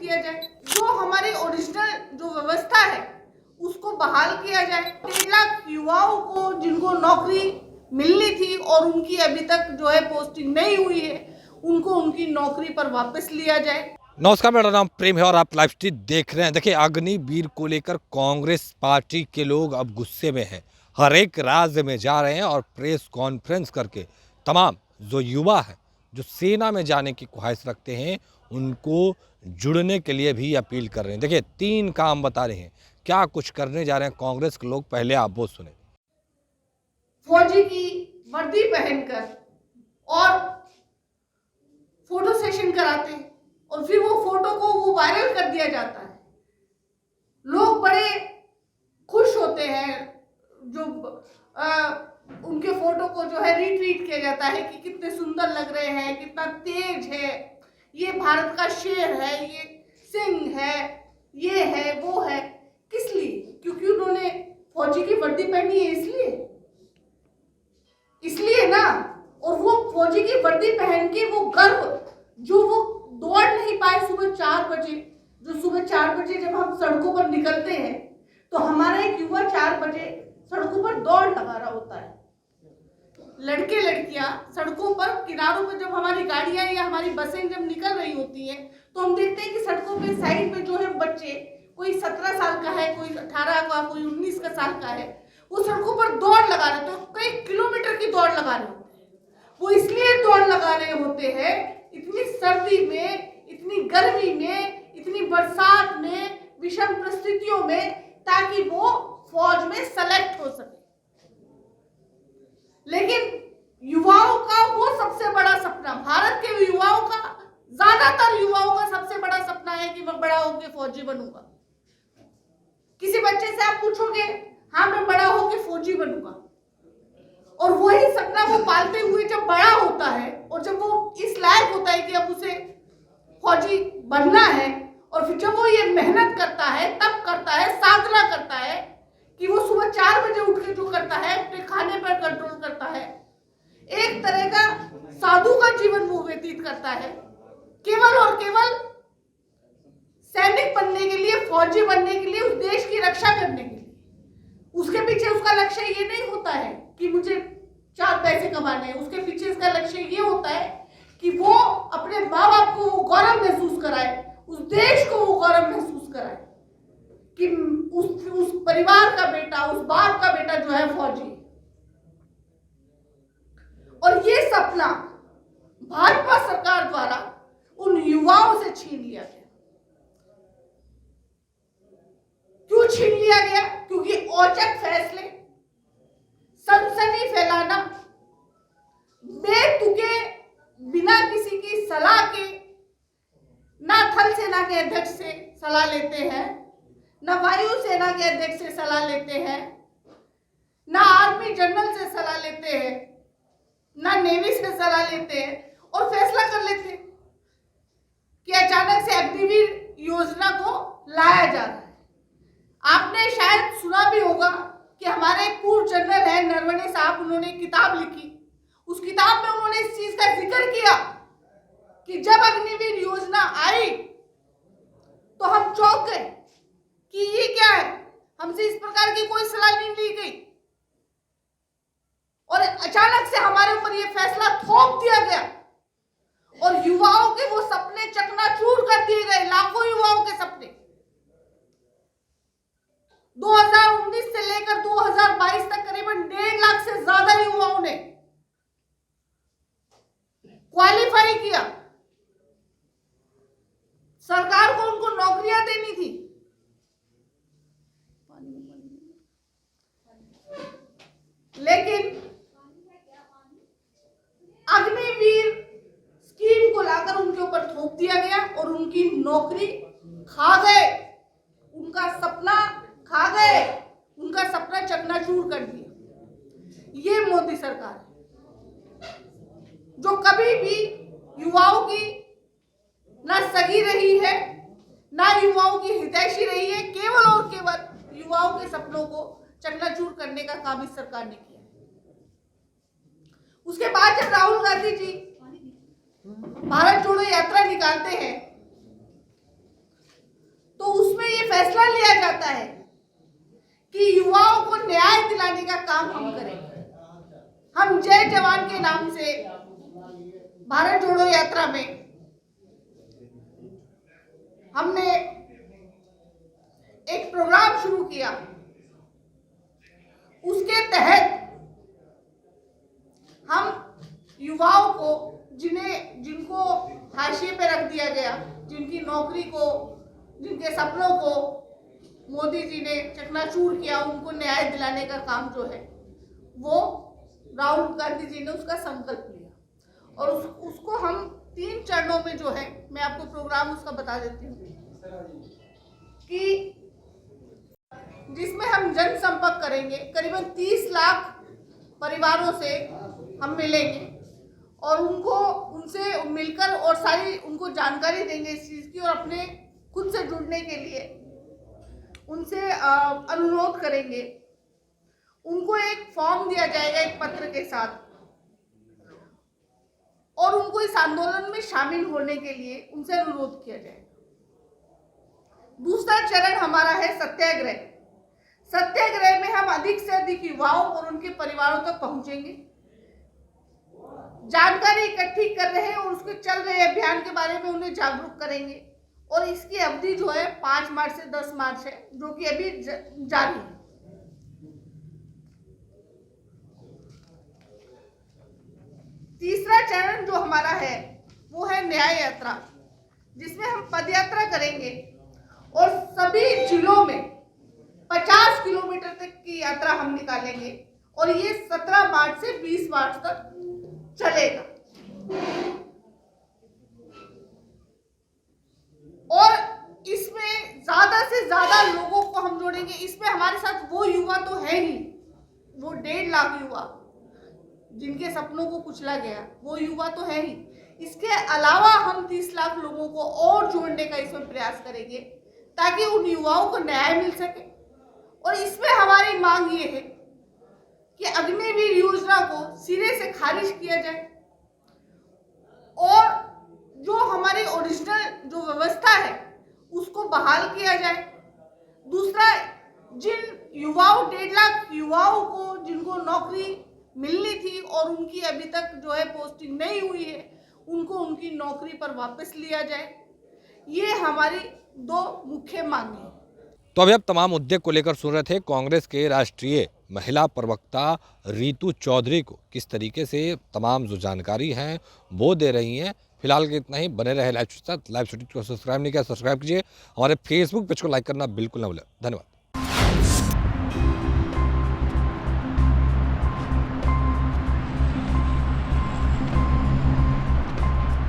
किया जाए, जो हमारी ओरिजिनल जो व्यवस्था है उसको बहाल किया जाए। 3 लाख युवाओं को जिनको नौकरी मिलनी थी और उनकी अभी तक जो है पोस्टिंग नहीं हुई है, उनको उनकी नौकरी पर वापस लिया जाए। नमस्कार, मेरा नाम प्रेम है और आप लाइव स्ट्रीम देख रहे हैं। देखिए, अग्निवीर को लेकर कांग्रेस पार्टी के लोग अब गुस्से में हैं। हर एक राज्य में जा रहे हैं और प्रेस कॉन्फ्रेंस करके तमाम जो युवा है, जो सेना में जाने की ख्वाहिश रखते हैं, उनको जुड़ने के लिए भी अपील कर रहे हैं। देखिए, 3 काम बता रहे हैं। क्या कुछ करने जा रहे हैं कांग्रेस के लोग, पहले आप वो सुने। फौजी की वर्दी पहनकर और फोटो सेशन कराते हैं और फिर वो फोटो को वो वायरल कर दिया जाता है। लोग बड़े खुश होते हैं, जो उनके फोटो को जो है रीट्वीट किया जाता है कि कितने सुंदर लग रहे हैं, कितना तेज है, ये भारत का शेर है, ये सिंह है, ये है, वो है। किस लिए? क्योंकि उन्होंने फौजी की वर्दी पहनी है, इसलिए ना। और वो फौजी की वर्दी पहन के वो गर्व, जो वो दौड़ नहीं पाए सुबह 4 बजे, जो सुबह 4 बजे जब हम सड़कों पर निकलते हैं तो हमारा एक युवा 4 बजे सड़कों पर दौड़ लगा रहा होता है। लड़के लड़कियां सड़कों पर किनारों पर, जब हमारी गाड़ियां या हमारी बसें जब निकल रही होती हैं तो हम देखते हैं कि सड़कों पे साइड में जो है बच्चे, कोई 17 साल का है, कोई 18 का, कोई 19 का साल का है, वो सड़कों पर दौड़ लगा रहे होते हैं। कई किलोमीटर की दौड़ लगा रहे होते हैं। वो इसलिए दौड़ लगा रहे होते हैं, इतनी सर्दी में, इतनी गर्मी में, इतनी बरसात में, विषम परिस्थितियों में, ताकि वो फौज में सेलेक्ट हो सके। लेकिन युवाओं का वो सबसे बड़ा सपना, भारत के युवाओं का, ज्यादातर युवाओं का सबसे बड़ा सपना है कि मैं बड़ा होकर फौजी बनूंगा। किसी बच्चे से आप पूछोगे, हाँ मैं बड़ा होकर फौजी बनूंगा, और वही सपना वो पालते हुए जब बड़ा होता है और जब वो इस लायक होता है कि अब उसे फौजी बनना है, और फिर जब वो ये मेहनत करता है, तब करता है, साधना करता है कि वो सुबह 4 बजे उठ के जो करता है, अपने खाने पर कंट्रोल करता है, एक तरह का साधु का जीवन वो व्यतीत करता है, केवल और केवल सैनिक बनने के लिए, फौजी बनने के लिए, उस देश की रक्षा करने के लिए। उसके पीछे उसका लक्ष्य ये नहीं होता है कि मुझे 4 पैसे कमाने हैं। उसके पीछे इसका लक्ष्य ये होता है कि वो अपने माँ बाप को वो गौरव महसूस कराए, उस देश को वो गौरव महसूस कराए कि उस परिवार का बेटा, उस बाप का बेटा जो है फौजी। और ये सपना भाजपा सरकार द्वारा उन युवाओं से छीन लिया गया। क्यों छीन लिया गया? क्योंकि औचक फैसले, सनसनी फैलाना, बेतुके, बिना किसी की सलाह के, ना थल सेना के अध्यक्ष से सलाह लेते हैं, ना वायु सेना के अध्यक्ष से सलाह लेते हैं, ना आर्मी जनरल से सलाह लेते हैं, ना नेवी से सलाह लेते हैं, और फैसला कर लेते हैं कि अचानक से अग्निवीर योजना को लाया जा रहा है। आपने शायद सुना भी होगा कि हमारे पूर्व जनरल है नरवणे साहब, उन्होंने किताब लिखी। उस किताब में उन्होंने इस चीज का जिक्र किया कि जब अग्निवीर योजना आई तो हम चौंक गए कि ये क्या है, हमसे इस प्रकार की कोई सलाह नहीं ली गई, और अचानक से हमारे ऊपर ये फैसला थोप दिया गया और युवाओं के वो सपने चकनाचूर कर दिए गए, लाखों युवाओं के सपने। 2019 से लेकर 2022 तक करीबन 1.5 लाख से ज्यादा युवाओं ने क्वालिफाई किया। सरकार को उनको नौकरियां देनी थी, लेकिन अग्निवीर स्कीम को लाकर उनके ऊपर थोप दिया गया और उनकी नौकरी खा गए, उनका सपना खा गए, उनका सपना चकनाचूर कर दिया। ये मोदी सरकार है जो कभी भी युवाओं की ना सगी रही है, ना युवाओं की हितैषी रही है, केवल और केवल युवाओं के सपनों को चकनाचूर करने का काम इस सरकार ने किया। उसके बाद जब राहुल गांधी जी भारत जोड़ो यात्रा निकालते हैं तो उसमें ये फैसला लिया जाता है कि युवाओं को न्याय दिलाने का काम हम करेंगे। हम जय जवान के नाम से भारत जोड़ो यात्रा में हमने एक प्रोग्राम शुरू किया। उसके तहत हम युवाओं को जिनको हाशिए पे रख दिया गया, जिनकी नौकरी को, जिनके सपनों को मोदी जी ने चकनाचूर किया, उनको न्याय दिलाने का काम जो है वो राहुल गांधी जी ने उसका संकल्प लिया। और उसको हम 3 चरणों में जो है, मैं आपको प्रोग्राम उसका बता देती हूँ कि जिसमें हम जनसंपर्क करेंगे। करीबन 30 लाख परिवारों से हम मिलेंगे और उनसे मिलकर और सारी उनको जानकारी देंगे इस चीज़ की, और अपने खुद से जुड़ने के लिए उनसे अनुरोध करेंगे। उनको एक फॉर्म दिया जाएगा एक पत्र के साथ, और उनको इस आंदोलन में शामिल होने के लिए उनसे अनुरोध किया जाएगा। दूसरा चरण हमारा है सत्याग्रह। सत्याग्रह में हम अधिक से अधिक युवाओं और उनके परिवारों तक पहुंचेंगे, जानकारी इकट्ठी कर रहे हैं और उसके चल रहे अभियान के बारे में उन्हें जागरूक करेंगे। और इसकी अवधि जो है 5 मार्च से 10 मार्च है, जो कि अभी जारी है। तीसरा चरण जो हमारा है वो है न्याय यात्रा, जिसमें हम पदयात्रा करेंगे और सभी जिलों में 50 किलोमीटर तक की यात्रा हम निकालेंगे, और ये 17 मार्च से 20 मार्च तक चलेगा। और इसमें ज्यादा से ज्यादा लोगों को हम जोड़ेंगे। इसमें हमारे साथ वो युवा तो है ही, वो 1.5 लाख युवा जिनके सपनों को कुचला गया, वो युवा तो है ही। इसके अलावा हम 30 लाख लोगों को और जोड़ने का इसमें प्रयास करेंगे ताकि उन युवाओं को न्याय मिल सके। और इसमें हमारी मांग ये है कि अग्निवीर योजना को सिरे से खारिज किया जाए, और जो हमारी ओरिजिनल जो व्यवस्था है उसको बहाल किया जाए। दूसरा, जिन युवाओं 1.5 लाख युवाओं को जिनको नौकरी मिलनी थी और उनकी अभी तक जो है पोस्टिंग नहीं हुई है, उनको उनकी नौकरी पर वापस लिया जाए। ये हमारी 2 मुख्य मांगे हैं। तो अभी अब तमाम मुद्दे को लेकर सुन रहे थे कांग्रेस के राष्ट्रीय महिला प्रवक्ता रीतू चौधरी को, किस तरीके से तमाम जो जानकारी हैं वो दे रही हैं। फिलहाल के इतना ही। बने रहे लाइव सिटी को सब्सक्राइब नहीं किया सब्सक्राइब कीजिए। हमारे फेसबुक पेज को लाइक करना बिल्कुल ना भूलें। धन्यवाद।